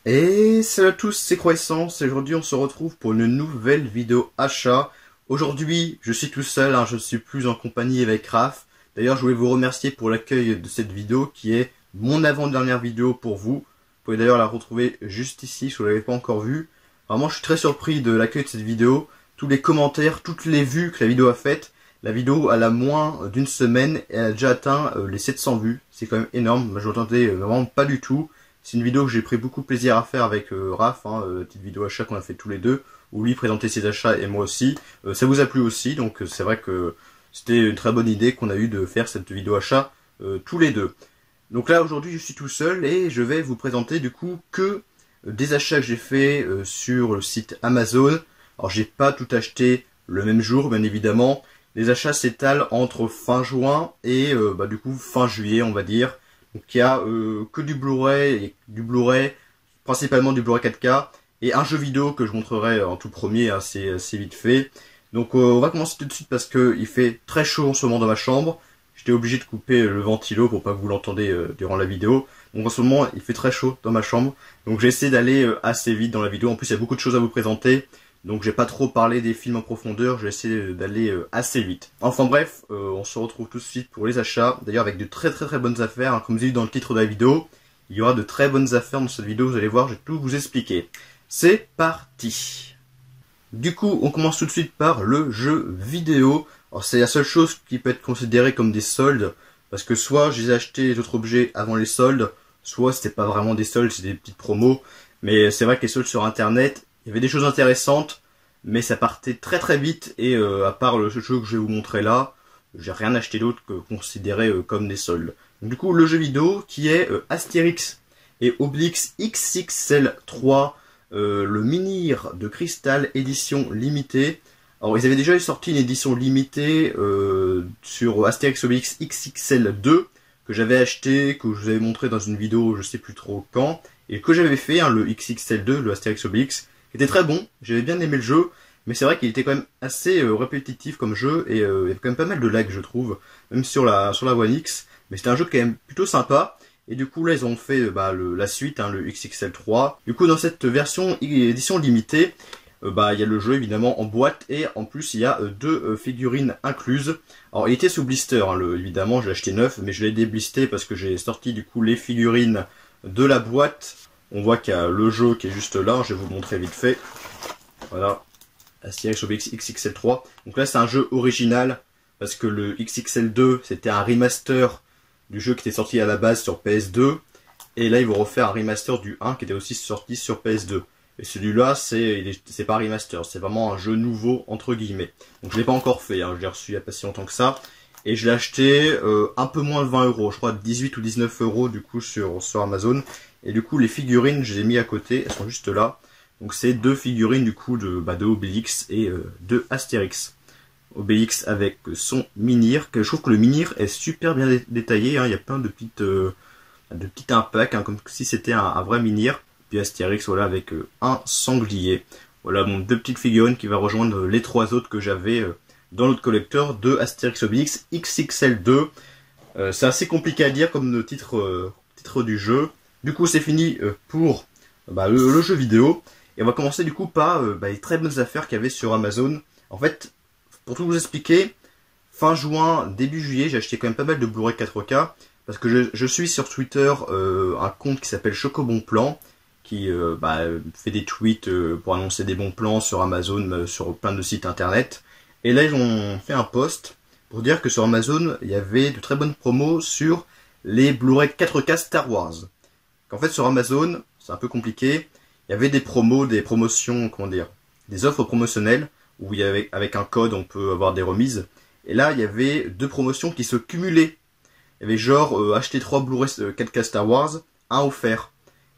Et salut à tous, c'est Croissance, et aujourd'hui on se retrouve pour une nouvelle vidéo achat. Aujourd'hui, je suis tout seul, je ne suis plus en compagnie avec Raph. D'ailleurs, je voulais vous remercier pour l'accueil de cette vidéo qui est mon avant-dernière vidéo pour vous. Vous pouvez d'ailleurs la retrouver juste ici si vous ne l'avez pas encore vue. Vraiment, je suis très surpris de l'accueil de cette vidéo. Tous les commentaires, toutes les vues que la vidéo a faites. La vidéo, elle a moins d'une semaine et elle a déjà atteint les 700 vues. C'est quand même énorme, je m'attendais vraiment pas du tout. C'est une vidéo que j'ai pris beaucoup de plaisir à faire avec Raph, la petite vidéo achat qu'on a fait tous les deux, où lui présentait ses achats et moi aussi. Ça vous a plu aussi, donc c'est vrai que c'était une très bonne idée qu'on a eu de faire cette vidéo achat tous les deux. Donc là aujourd'hui je suis tout seul et je vais vous présenter du coup que des achats que j'ai fait sur le site Amazon. Alors j'ai pas tout acheté le même jour bien évidemment. Les achats s'étalent entre fin juin et du coup fin juillet on va dire. Donc il y a que du Blu-ray, principalement du Blu-ray 4K, et un jeu vidéo que je montrerai en tout premier, c'est assez vite fait. Donc on va commencer tout de suite parce que il fait très chaud en ce moment dans ma chambre. J'étais obligé de couper le ventilo pour pas que vous l'entendez durant la vidéo. Donc en ce moment il fait très chaud dans ma chambre. Donc j'essaie d'aller assez vite dans la vidéo. En plus il y a beaucoup de choses à vous présenter. Donc j'ai pas trop parlé des films en profondeur, j'ai essayé d'aller assez vite. Enfin bref, on se retrouve tout de suite pour les achats. D'ailleurs avec de très bonnes affaires, comme vous avez vu dans le titre de la vidéo. Il y aura de très bonnes affaires dans cette vidéo, vous allez voir, je vais tout vous expliquer. C'est parti. Du coup, on commence tout de suite par le jeu vidéo. Alors c'est la seule chose qui peut être considérée comme des soldes, parce que soit j'ai acheté les autres objets avant les soldes, soit c'était pas vraiment des soldes, c'est des petites promos. Mais c'est vrai que les soldes sur internet, il y avait des choses intéressantes, mais ça partait très vite, et à part le jeu que je vais vous montrer là, j'ai rien acheté d'autre que considéré comme des soldes. Donc, du coup, le jeu vidéo qui est Astérix et Obélix XXL 3, le Menhir de Cristal édition limitée. Alors ils avaient déjà sorti une édition limitée sur Astérix Obélix XXL 2, que j'avais acheté, que je vous avais montré dans une vidéo je sais plus trop quand, et que j'avais fait, le XXL 2, le Astérix Obélix, qui était très bon, j'avais bien aimé le jeu, mais c'est vrai qu'il était quand même assez répétitif comme jeu, et il y avait quand même pas mal de lag je trouve, même sur la One X, mais c'était un jeu quand même plutôt sympa, et du coup là ils ont fait la suite, le XXL 3. Du coup dans cette version édition limitée, il y a le jeu évidemment en boîte, et en plus il y a deux figurines incluses. Alors il était sous blister, évidemment je l'ai acheté neuf, mais je l'ai déblisté parce que j'ai sorti du coup les figurines de la boîte. On voit qu'il y a le jeu qui est juste là, je vais vous le montrer vite fait. Voilà, Astérix Obélix XXL 3. Donc là c'est un jeu original, parce que le XXL 2 c'était un remaster du jeu qui était sorti à la base sur PS2. Et là ils vont refaire un remaster du 1 qui était aussi sorti sur PS2. Et celui-là c'est pas un remaster, c'est vraiment un jeu nouveau entre guillemets. Donc je l'ai pas encore fait, je l'ai reçu il y a pas si longtemps que ça. Et je l'ai acheté un peu moins de 20 euros, je crois 18 ou 19 euros du coup sur Amazon. Et du coup les figurines je les ai mis à côté, elles sont juste là. Donc c'est deux figurines du coup de Obélix et de Astérix. Obélix avec son menhir, que je trouve que le menhir est super bien détaillé, il y a plein de petits impacts, comme si c'était un vrai menhir. Puis Astérix voilà avec un sanglier. Voilà mon deux petites figurines qui va rejoindre les trois autres que j'avais dans l'autre collecteur de Astérix Obélix XXL 2. C'est assez compliqué à dire comme le titre du jeu. Du coup c'est fini pour le jeu vidéo. Et on va commencer du coup par les très bonnes affaires qu'il y avait sur Amazon. En fait, pour tout vous expliquer, fin juin, début juillet, j'ai acheté quand même pas mal de Blu-ray 4K. Parce que je suis sur Twitter un compte qui s'appelle Chocobon Plan, qui fait des tweets pour annoncer des bons plans sur Amazon, sur plein de sites internet. Et là ils ont fait un post pour dire que sur Amazon il y avait de très bonnes promos sur les Blu-ray 4K Star Wars. Qu'en fait sur Amazon, c'est un peu compliqué, il y avait des promotions, des offres promotionnelles, où il y avait, avec un code on peut avoir des remises. Et là il y avait deux promotions qui se cumulaient. Il y avait genre acheter 3 Blu-ray 4K Star Wars, un offert.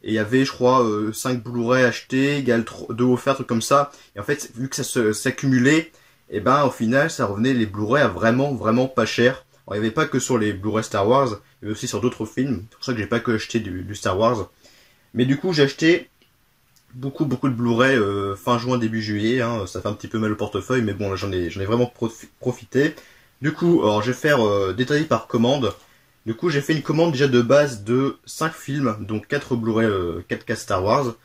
Et il y avait je crois 5 Blu-ray achetés égale 2 offerts, trucs comme ça. Et en fait vu que ça s'accumulait, et au final ça revenait les Blu-ray à vraiment pas cher. Alors, il n'y avait pas que sur les Blu-ray Star Wars, il y avait aussi sur d'autres films. C'est pour ça que j'ai pas que acheté du Star Wars. Mais du coup j'ai acheté beaucoup de Blu-ray fin juin début juillet, ça fait un petit peu mal au portefeuille, mais bon là j'en ai vraiment profité. Du coup alors je vais faire détailler par commande. Du coup, j'ai fait une commande déjà de base de 5 films, donc 4 Blu-ray 4K Star Wars.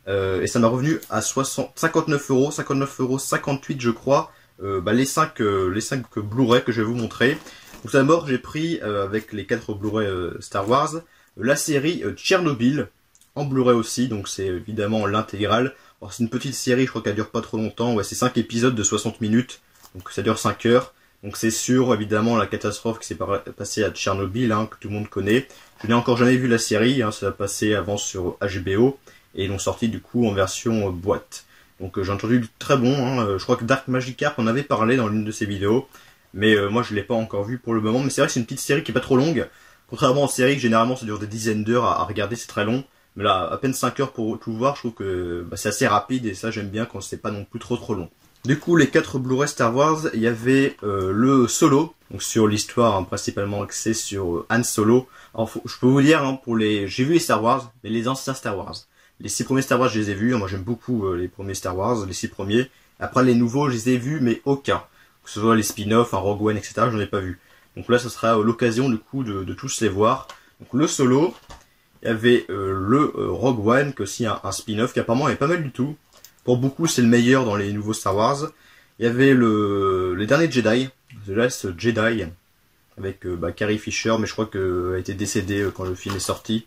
Et ça m'a revenu à 59 euros, 58 je crois, les 5 Blu-ray que je vais vous montrer. Donc d'abord, j'ai pris, avec les 4 Blu-ray Star Wars, la série Tchernobyl, en Blu-ray aussi, donc c'est évidemment l'intégrale. Alors c'est une petite série, je crois qu'elle dure pas trop longtemps, ouais, c'est 5 épisodes de 60 minutes, donc ça dure 5 heures. Donc c'est sur évidemment la catastrophe qui s'est passée à Tchernobyl, hein, que tout le monde connaît. Je n'ai encore jamais vu la série, hein, ça a passé avant sur HBO, et ils l'ont sorti du coup en version boîte. Donc j'ai entendu du très bon, hein, je crois que Dark Magikarp en avait parlé dans l'une de ses vidéos, mais moi je l'ai pas encore vu pour le moment. Mais c'est vrai que c'est une petite série qui est pas trop longue, contrairement aux séries que généralement ça dure des dizaines d'heures à regarder, c'est très long. Mais là, à peine 5 heures pour tout voir, je trouve que c'est assez rapide et ça j'aime bien quand c'est pas non plus trop long. Du coup, les 4 Blu-ray Star Wars, il y avait le Solo, donc sur l'histoire, hein, principalement axée sur Han Solo. Alors, je peux vous dire, hein, j'ai vu les Star Wars, mais les anciens Star Wars. Les 6 premiers Star Wars, je les ai vus. Moi, j'aime beaucoup les premiers Star Wars, les 6 premiers. Après, les nouveaux, je les ai vus, mais aucun. Que ce soit les spin-offs, Rogue One, etc., j'en ai pas vu. Donc là, ce sera l'occasion, du coup, de tous les voir. Donc le Solo, il y avait le Rogue One, qui est aussi un spin-off, qui apparemment est pas mal du tout. Pour beaucoup, c'est le meilleur dans les nouveaux Star Wars. Il y avait les derniers Jedi, The Last Jedi, avec Carrie Fisher, mais je crois qu'elle a été décédée quand le film est sorti.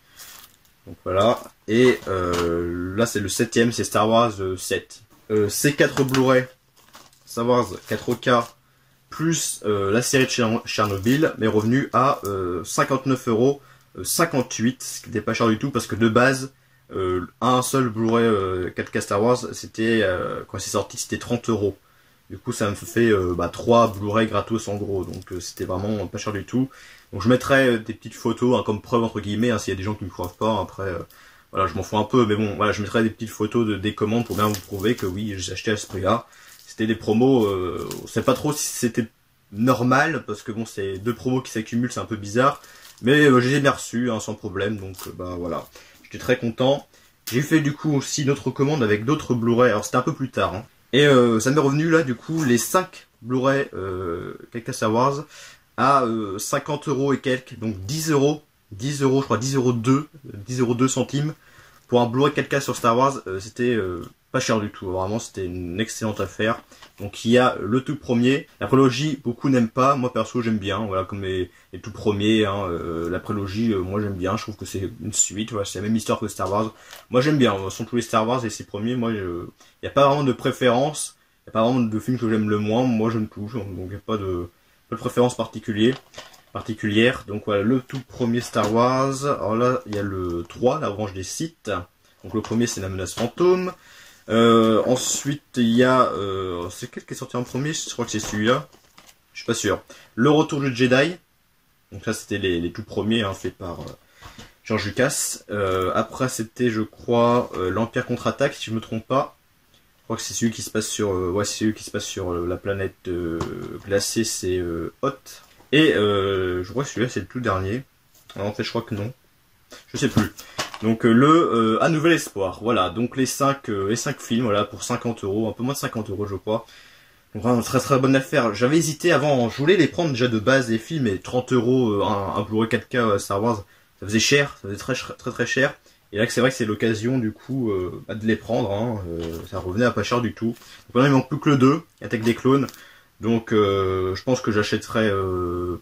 Donc voilà. Et là, c'est le 7ème, c'est Star Wars 7. Ces 4 Blu-ray, Star Wars 4K, plus la série de Tchernobyl, m'est revenu à 59 euros 58, ce qui n'était pas cher du tout, parce que de base, un seul Blu-ray 4K Star Wars, c'était quand c'est sorti, c'était 30 euros. Du coup, ça me fait 3 Blu-ray gratos en gros, donc c'était vraiment pas cher du tout. Donc je mettrai des petites photos, hein, comme preuve entre guillemets, hein, s'il y a des gens qui me croient pas. Après, voilà, je m'en fous un peu, mais bon, voilà, je mettrai des petites photos des commandes pour bien vous prouver que oui, j'ai acheté à ce prix-là. C'était des promos, on sait pas trop si c'était normal, parce que bon, c'est 2 promos qui s'accumulent, c'est un peu bizarre. Mais je les ai bien reçus, hein, sans problème, donc voilà. J'étais très content. J'ai fait du coup aussi d'autres commandes avec d'autres Blu-ray, alors c'était un peu plus tard. Hein. Et ça m'est revenu là du coup les 5 Blu-ray 4K Star Wars à 50 euros et quelques, donc 10 euros, je crois 10 euros 2 centimes. Pour un Blu-ray 4K sur Star Wars, c'était pas cher du tout, vraiment c'était une excellente affaire. Donc il y a le tout premier, la prélogie beaucoup n'aiment pas, moi perso j'aime bien, voilà, comme les tout premiers, hein, la prélogie moi j'aime bien, je trouve que c'est une suite, voilà, c'est la même histoire que Star Wars, moi j'aime bien, ce sont tous les Star Wars et ces premiers, moi il n'y a pas vraiment de préférence, il n'y a pas vraiment de film que j'aime le moins, moi j'aime tout, donc il n'y a pas de préférence particulière, donc voilà le tout premier Star Wars. Alors là il y a le 3, la branche des Sith, donc le premier c'est la menace fantôme. Ensuite il y a c'est quel qui est sorti en premier, je crois que c'est celui-là, je suis pas sûr. Le retour du Jedi, donc ça c'était les tout premiers, hein, fait par George Lucas. Après c'était je crois l'Empire contre-attaque si je me trompe pas. Je crois que c'est celui qui se passe sur ouais, c'est celui qui se passe sur la planète glacée, c'est Hoth. Et je crois que celui-là c'est le tout dernier. Alors, en fait je crois que non, je sais plus. Donc Un Nouvel Espoir, voilà, donc les 5 films, voilà, pour 50 euros, un peu moins de 50 euros je crois. Donc vraiment très très bonne affaire. J'avais hésité avant, je voulais les prendre déjà de base les films, et 30 euros un Blu-ray 4K Star Wars, ça faisait cher, ça faisait très cher. Et là c'est vrai que c'est l'occasion du coup de les prendre, hein, ça revenait à pas cher du tout. Donc maintenant il manque plus que le 2, Attaque des clones. Donc je pense que j'achèterai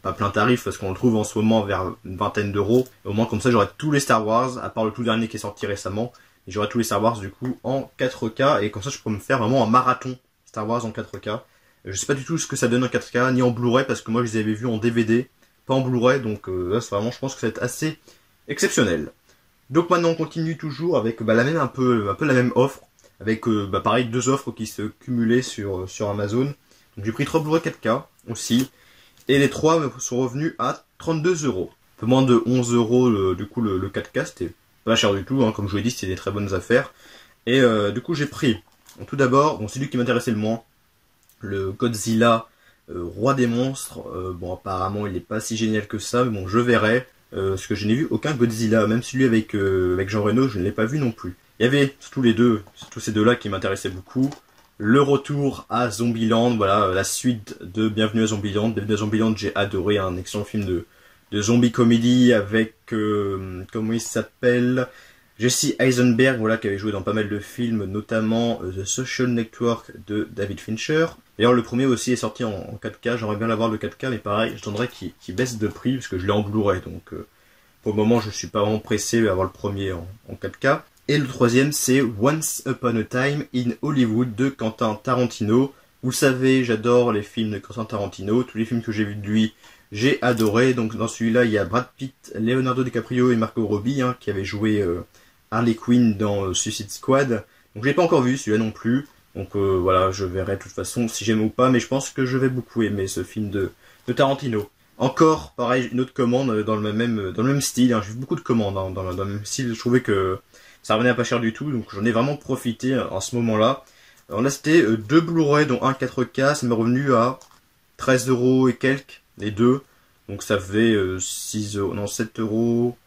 pas plein tarif parce qu'on le trouve en ce moment vers une vingtaine d'euros. Au moins comme ça j'aurai tous les Star Wars, à part le tout dernier qui est sorti récemment. Et j'aurai tous les Star Wars du coup en 4K et comme ça je peux me faire vraiment un marathon Star Wars en 4K. Je sais pas du tout ce que ça donne en 4K ni en Blu-ray parce que moi je les avais vus en DVD, pas en Blu-ray. Donc là c'est vraiment, je pense que ça va être assez exceptionnel. Donc maintenant on continue toujours avec un peu la même offre. Avec pareil 2 offres qui se cumulaient sur Amazon. Donc j'ai pris 3 Blu-ray 4K aussi. Et les 3 me sont revenus à 32 euros. Un peu moins de 11 euros du coup le 4K. C'était pas cher du tout, hein, comme je vous l'ai dit, c'était des très bonnes affaires. Et du coup j'ai pris, tout d'abord, bon, c'est lui qui m'intéressait le moins, le Godzilla Roi des monstres. Bon apparemment il n'est pas si génial que ça, mais bon je verrai. Parce que je n'ai vu aucun Godzilla, même celui avec Jean Reno, je ne l'ai pas vu non plus. Il y avait tous ces deux-là qui m'intéressaient beaucoup. Le retour à Zombieland, voilà, la suite de Bienvenue à Zombieland. Bienvenue à Zombieland, j'ai adoré, un excellent film de zombie comédie avec, comment il s'appelle, Jesse Eisenberg, voilà, qui avait joué dans pas mal de films, notamment The Social Network de David Fincher. D'ailleurs, le premier aussi est sorti en 4K, j'aimerais bien l'avoir le 4K, mais pareil, j'attendrai qu'il baisse de prix, parce que je l'ai en Blu-ray, donc pour le moment, je suis pas vraiment pressé d'avoir le premier en 4K. Et le troisième, c'est Once Upon a Time in Hollywood de Quentin Tarantino. Vous le savez, j'adore les films de Quentin Tarantino, tous les films que j'ai vus de lui, j'ai adoré. Donc dans celui-là, il y a Brad Pitt, Leonardo DiCaprio et Margot Robbie, hein, qui avaient joué Harley Quinn dans Suicide Squad. Donc je l'ai pas encore vu, celui-là non plus. Donc voilà, je verrai de toute façon si j'aime ou pas, mais je pense que je vais beaucoup aimer ce film de Tarantino. Encore, pareil, une autre commande dans le même style. Hein. J'ai vu beaucoup de commandes hein, dans le même style. Je trouvais que ça revenait à pas cher du tout, donc j'en ai vraiment profité en ce moment-là. Alors là, c'était 2 Blu-ray, dont un 4K. Ça m'est revenu à 13 € et quelques, les deux. Donc ça fait 6 euros, non 7 euros,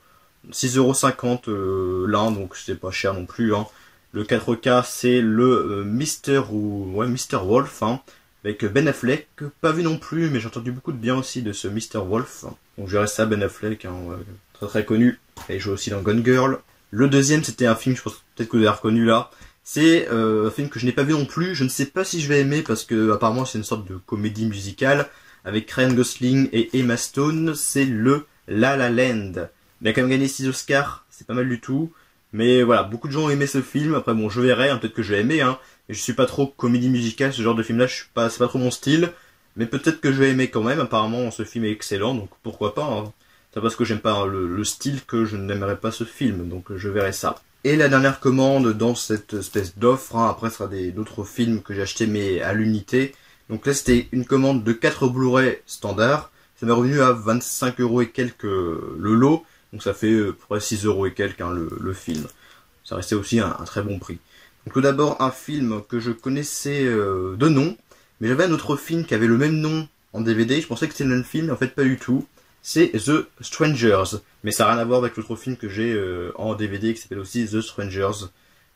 6,50 € l'un, donc c'est pas cher non plus. Hein. Le 4K, c'est le Mr. Wolf, hein, avec Ben Affleck, pas vu non plus, mais j'ai entendu beaucoup de bien aussi de ce Mr. Wolf. Donc je verrai ça, Ben Affleck, hein, très très connu. Et il joue aussi dans Gone Girl. Le deuxième, c'était un film, je pense peut-être que vous avez reconnu là. C'est un film que je n'ai pas vu non plus. Je ne sais pas si je vais aimer parce que apparemment c'est une sorte de comédie musicale avec Ryan Gosling et Emma Stone. C'est le La La Land. Il a quand même gagné 6 Oscars, c'est pas mal du tout. Mais voilà, beaucoup de gens ont aimé ce film. Après bon, je verrai, hein, peut-être que je vais aimer. Hein. Et je suis pas trop comédie musicale, ce genre de film-là, c'est pas trop mon style. Mais peut-être que je vais aimer quand même. Apparemment, ce film est excellent, donc pourquoi pas. Hein. C'est parce que j'aime pas le style que je n'aimerais pas ce film, donc je verrai ça. Et la dernière commande dans cette espèce d'offre, hein, après ce sera d'autres films que j'ai achetés mais à l'unité. Donc là c'était une commande de 4 Blu-ray standard, ça m'est revenu à 25 € et quelques le lot, donc ça fait près 6 € et quelques hein, le film. Ça restait aussi un très bon prix. Donc tout d'abord un film que je connaissais de nom, mais j'avais un autre film qui avait le même nom en DVD, je pensais que c'était le même film, en fait pas du tout. C'est The Strangers, mais ça n'a rien à voir avec l'autre film que j'ai en DVD qui s'appelle aussi The Strangers.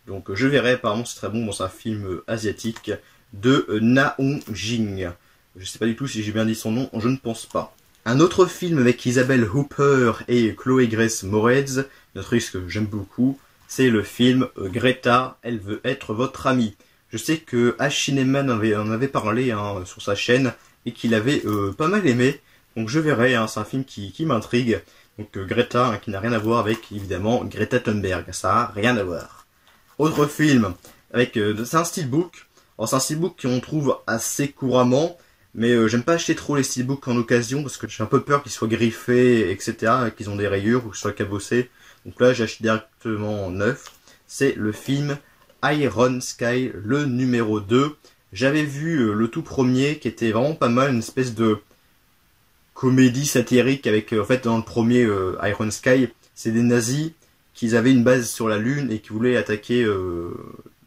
Donc je verrai, apparemment c'est très bon, c'est un film asiatique de Na Hong Jing. Je sais pas du tout si j'ai bien dit son nom, je ne pense pas. Un autre film avec Isabelle Hooper et Chloé Grace Moretz, une actrice que j'aime beaucoup, c'est le film Greta, elle veut être votre amie. Je sais que Ash Cineman en avait parlé hein, sur sa chaîne et qu'il avait pas mal aimé. Donc je verrai, hein, c'est un film qui m'intrigue. Donc Greta, hein, qui n'a rien à voir avec, évidemment, Greta Thunberg. Ça n'a rien à voir. Autre film, avec c'est un steelbook. Alors c'est un steelbook qu'on trouve assez couramment, mais j'aime pas acheter trop les steelbooks en occasion, parce que j'ai un peu peur qu'ils soient griffés, etc., qu'ils ont des rayures, ou qu'ils soient cabossés. Donc là, j'achète directement neuf. C'est le film Iron Sky, le numéro 2. J'avais vu le tout premier, qui était vraiment pas mal, une espèce de comédie satirique avec, en fait, dans le premier Iron Sky, c'est des nazis qui avaient une base sur la Lune et qui voulaient attaquer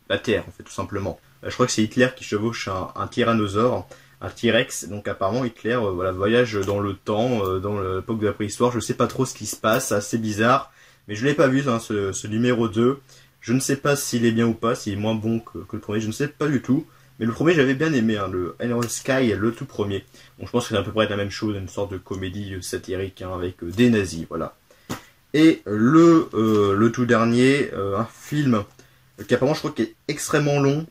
la Terre, en fait, tout simplement. Je crois que c'est Hitler qui chevauche un tyrannosaure, un T-Rex, donc apparemment Hitler voilà, voyage dans le temps, dans l'époque de la préhistoire, je sais pas trop ce qui se passe, c'est assez bizarre, mais je l'ai pas vu, hein, ce numéro 2, je ne sais pas s'il est bien ou pas, s'il est moins bon que le premier, je ne sais pas du tout. Mais le premier, j'avais bien aimé, hein, le Iron Sky, le tout premier. Donc je pense que c'est à peu près la même chose, une sorte de comédie satirique hein, avec des nazis, voilà. Et le tout dernier, un film qui apparemment je crois qu'il est extrêmement long.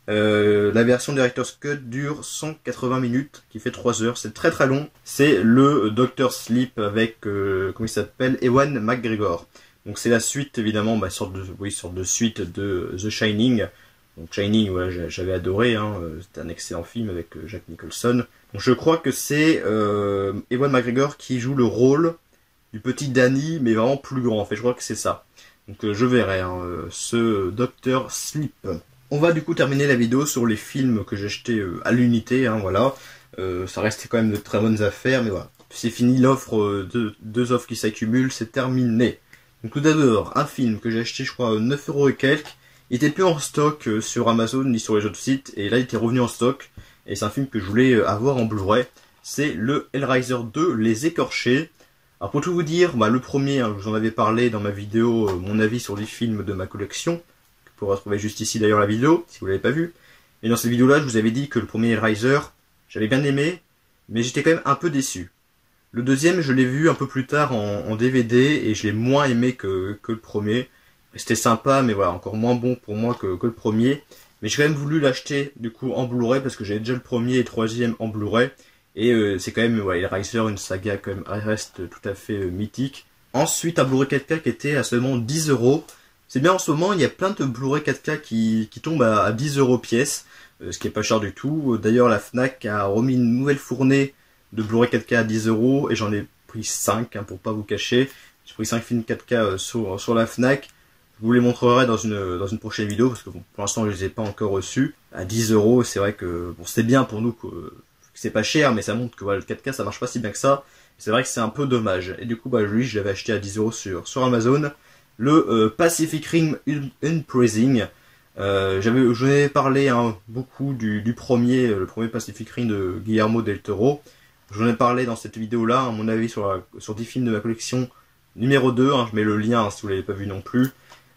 La version Director's Cut dure 180 minutes, qui fait 3 heures, c'est très très long. C'est le Dr. Sleep avec, comment il s'appelle, Ewan McGregor. Donc c'est la suite évidemment, sorte de suite de The Shining. Donc Shining, ouais, j'avais adoré, hein, c'était un excellent film avec Jack Nicholson. Donc je crois que c'est Ewan McGregor qui joue le rôle du petit Danny, mais vraiment plus grand, en fait, je crois que c'est ça. Donc je verrai hein, ce Dr. Sleep. On va du coup terminer la vidéo sur les films que j'ai achetés à l'unité, hein, voilà. Ça restait quand même de très bonnes affaires, mais voilà. C'est fini l'offre, deux offres qui s'accumulent, c'est terminé. Donc tout d'abord, un film que j'ai acheté, je crois, 9 € et quelques. Il était plus en stock sur Amazon ni sur les autres sites, et là il était revenu en stock. Et c'est un film que je voulais avoir en Blu-ray. C'est le Hellraiser 2, Les Écorchés. Alors pour tout vous dire, le premier, hein, je vous en avais parlé dans ma vidéo, mon avis sur les films de ma collection. Vous pourrez retrouver juste ici d'ailleurs la vidéo, si vous l'avez pas vu. Et dans cette vidéo-là, je vous avais dit que le premier Hellraiser, j'avais bien aimé, mais j'étais quand même un peu déçu. Le deuxième, je l'ai vu un peu plus tard en DVD et je l'ai moins aimé que le premier. C'était sympa, mais voilà, encore moins bon pour moi que le premier. Mais j'ai quand même voulu l'acheter du coup en Blu-ray parce que j'avais déjà le premier et le troisième en Blu-ray. Et c'est quand même, ouais, Riser, une saga quand même, reste tout à fait mythique. Ensuite, un Blu-ray 4K qui était à seulement 10 euros. C'est bien en ce moment, il y a plein de Blu-ray 4K qui tombent à 10 euros pièce, ce qui est pas cher du tout. D'ailleurs, la Fnac a remis une nouvelle fournée de Blu-ray 4K à 10 euros et j'en ai pris 5 pour pas vous cacher. J'ai pris 5 films 4K sur la Fnac. Je vous les montrerai dans une prochaine vidéo parce que bon, pour l'instant je les ai pas encore reçus. À 10 euros, c'est vrai que bon, c'est bien pour nous que c'est pas cher, mais ça montre que voilà, le 4K ça marche pas si bien que ça. C'est vrai que c'est un peu dommage. Et du coup, bah, lui, je l'avais acheté à 10 euros sur Amazon. Le Pacific Rim Uprising. Je n'avais parlé beaucoup du premier, le premier Pacific Rim de Guillermo del Toro. J'en ai parlé dans cette vidéo-là, à mon avis, sur 10 films de ma collection numéro 2. Je mets le lien si vous l'avez pas vu non plus.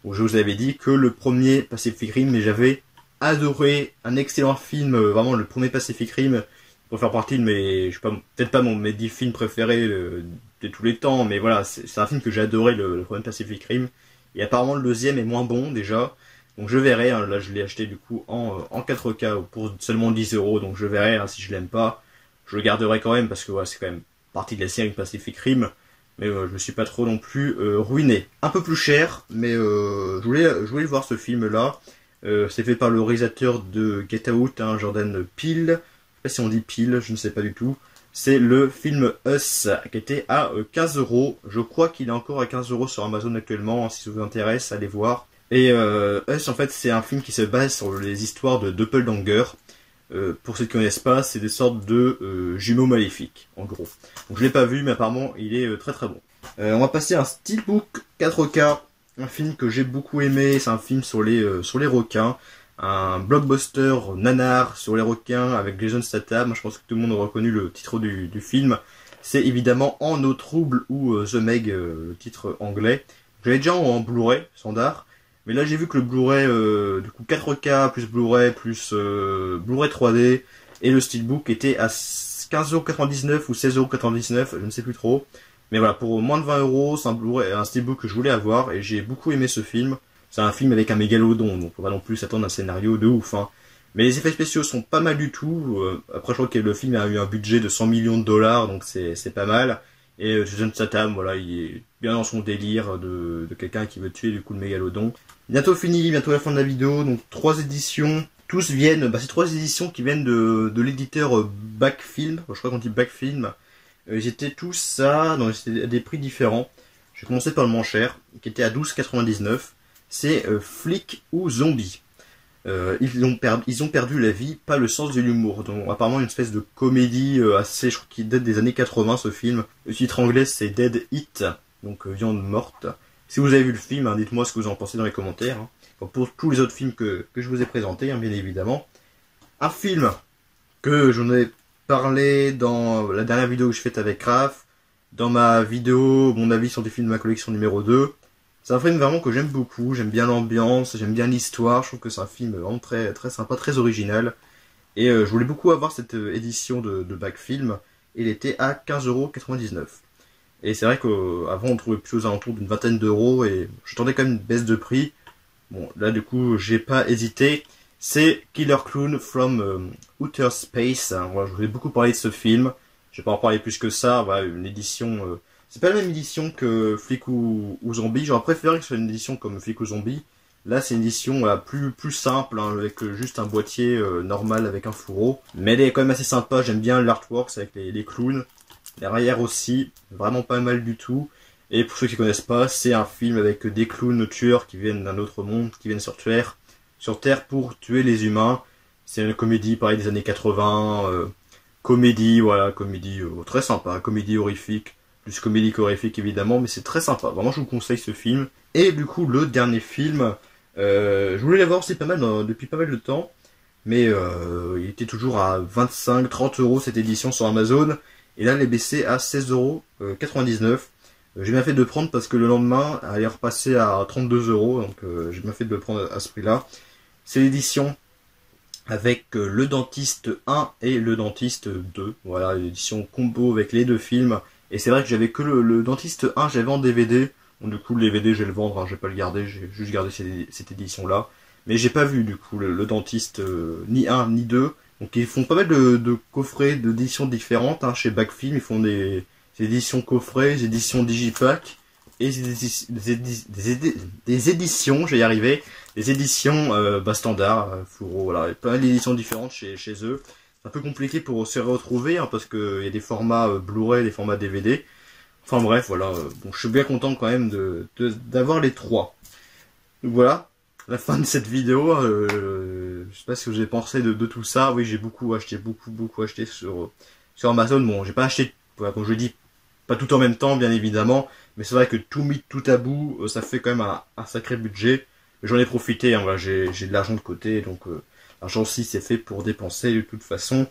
Où je vous avais dit que le premier Pacific Rim, mais j'avais adoré, un excellent film, vraiment le premier Pacific Rim, pour faire partie de mes, je sais pas, peut-être pas mes 10 films préférés de tous les temps, mais voilà, c'est un film que j'ai adoré, le premier Pacific Rim. Et apparemment le deuxième est moins bon déjà, donc je verrai, là je l'ai acheté du coup en 4K pour seulement 10 euros, donc je verrai si je l'aime pas, je le garderai quand même parce que voilà, c'est quand même partie de la série Pacific Rim. Mais je me suis pas trop non plus ruiné. Un peu plus cher, mais je voulais voir ce film-là. C'est fait par le réalisateur de Get Out, Jordan Peele. Je sais pas si on dit Peele, je ne sais pas du tout. C'est le film Us, qui était à 15 euros. Je crois qu'il est encore à 15 euros sur Amazon actuellement, si ça vous intéresse, allez voir. Et Us, en fait, c'est un film qui se base sur les histoires de doppelganger. Pour ceux qui ne connaissent pas, c'est des sortes de jumeaux maléfiques, en gros. Donc je l'ai pas vu, mais apparemment il est très très bon. On va passer à un Steelbook 4K, un film que j'ai beaucoup aimé. C'est un film sur les requins, un blockbuster nanar sur les requins avec Jason Statham. Je pense que tout le monde a reconnu le titre du film. C'est évidemment En eau trouble ou The Meg, le titre anglais. J'avais déjà en Blu-ray standard. Mais là j'ai vu que le Blu-ray, du coup 4K plus Blu-ray plus Blu-ray 3D et le Steelbook était à 15,99€ ou 16,99€, je ne sais plus trop. Mais voilà, pour moins de 20€, c'est un Steelbook que je voulais avoir et j'ai beaucoup aimé ce film. C'est un film avec un mégalodon, donc on va non plus s'attendre à un scénario de ouf. Mais les effets spéciaux sont pas mal du tout. Après je crois que le film a eu un budget de 100 millions de dollars, donc c'est pas mal. Et Jason Statham, voilà, il est bien dans son délire de quelqu'un qui veut tuer du coup le mégalodon. Bientôt fini, bientôt la fin de la vidéo, donc 3 éditions. Tous viennent, c'est 3 éditions qui viennent de l'éditeur Backfilm, je crois qu'on dit Backfilm. Ils étaient tous à des prix différents. Je vais commencer par le moins cher, qui était à 12,99. C'est Flic ou Zombie. Ils ont perdu la vie, pas le sens de l'humour. Donc apparemment une espèce de comédie assez, je crois qu'il date des années 80 ce film. Le titre anglais c'est Dead Eat, donc viande morte. Si vous avez vu le film, dites-moi ce que vous en pensez dans les commentaires. Pour tous les autres films que je vous ai présentés, bien évidemment. Un film que j'en ai parlé dans la dernière vidéo que je fais avec Raph, dans ma vidéo, mon avis sur des films de ma collection numéro 2. C'est un film vraiment que j'aime beaucoup, j'aime bien l'ambiance, j'aime bien l'histoire, je trouve que c'est un film vraiment très, très sympa, très original. Et je voulais beaucoup avoir cette édition de Backfilm, et il était à 15,99€. Et c'est vrai qu'avant on trouvait plus aux alentours d'une vingtaine d'euros, et j'attendais quand même une baisse de prix. Bon, là du coup j'ai pas hésité. C'est Killer Clown from Outer Space. Voilà, je voulais beaucoup parler de ce film, je vais pas en parler plus que ça, voilà, une édition... C'est pas la même édition que Flic ou Zombie. J'aurais préféré que ce soit une édition comme Flic ou Zombie. Là, c'est une édition plus simple, avec juste un boîtier normal avec un fourreau. Mais elle est quand même assez sympa. J'aime bien l'artwork avec les clowns. Derrière aussi, vraiment pas mal du tout. Et pour ceux qui connaissent pas, c'est un film avec des clowns tueurs qui viennent d'un autre monde, qui viennent sur Terre pour tuer les humains. C'est une comédie, pareil, des années 80. Comédie, voilà, comédie très sympa, comédie horrifique. Plus comédie horrifique évidemment, mais c'est très sympa. Vraiment, je vous conseille ce film. Et du coup, le dernier film, je voulais l'avoir aussi pas mal depuis pas mal de temps, mais il était toujours à 25-30€ cette édition sur Amazon. Et là, elle est baissée à 16,99€. J'ai bien fait de le prendre parce que le lendemain, elle est repassée à 32€, donc j'ai bien fait de le prendre à ce prix-là. C'est l'édition avec Le Dentiste 1 et Le Dentiste 2. Voilà, l'édition combo avec les deux films. Et c'est vrai que j'avais que le Dentiste 1, j'avais en DVD. Donc du coup le DVD je vais le vendre, hein, je vais pas le garder, j'ai juste gardé cette édition là. Mais j'ai pas vu du coup le Dentiste ni 1 ni 2. Donc ils font pas mal de coffrets d'éditions différentes, hein, chez Backfilm, ils font des éditions coffrets, des éditions digipack et des éditions, je vais y arriver, des éditions standard, fluoro, voilà, pas mal d'éditions différentes chez eux. C'est un peu compliqué pour se retrouver, hein, parce qu'il y a des formats Blu-ray, des formats DVD. Enfin bref, voilà, bon, je suis bien content quand même d'avoir les trois. Donc voilà, la fin de cette vidéo. Je sais pas ce que vous avez pensé de tout ça. Oui, j'ai beaucoup acheté, beaucoup acheté sur Amazon. Bon, j'ai pas acheté, voilà, comme je dis, pas tout en même temps, bien évidemment. Mais c'est vrai que tout mis tout à bout, ça fait quand même un sacré budget. J'en ai profité, hein, voilà, j'ai de l'argent de côté, donc l'argent aussi c'est fait pour dépenser de toute façon.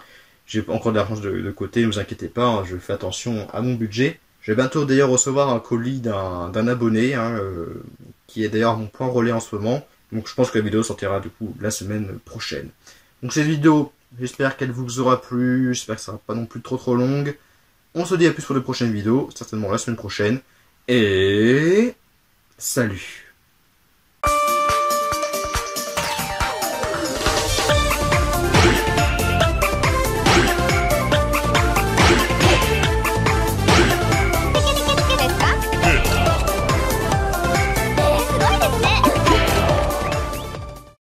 J'ai encore de l'argent de côté, ne vous inquiétez pas, hein, je fais attention à mon budget. Je vais bientôt d'ailleurs recevoir un colis d'un abonné, hein, qui est d'ailleurs mon point relais en ce moment. Donc je pense que la vidéo sortira du coup la semaine prochaine. Donc cette vidéo, j'espère qu'elle vous aura plu, j'espère que ça sera pas non plus trop longue. On se dit à plus pour de prochaines vidéos, certainement la semaine prochaine. Et salut!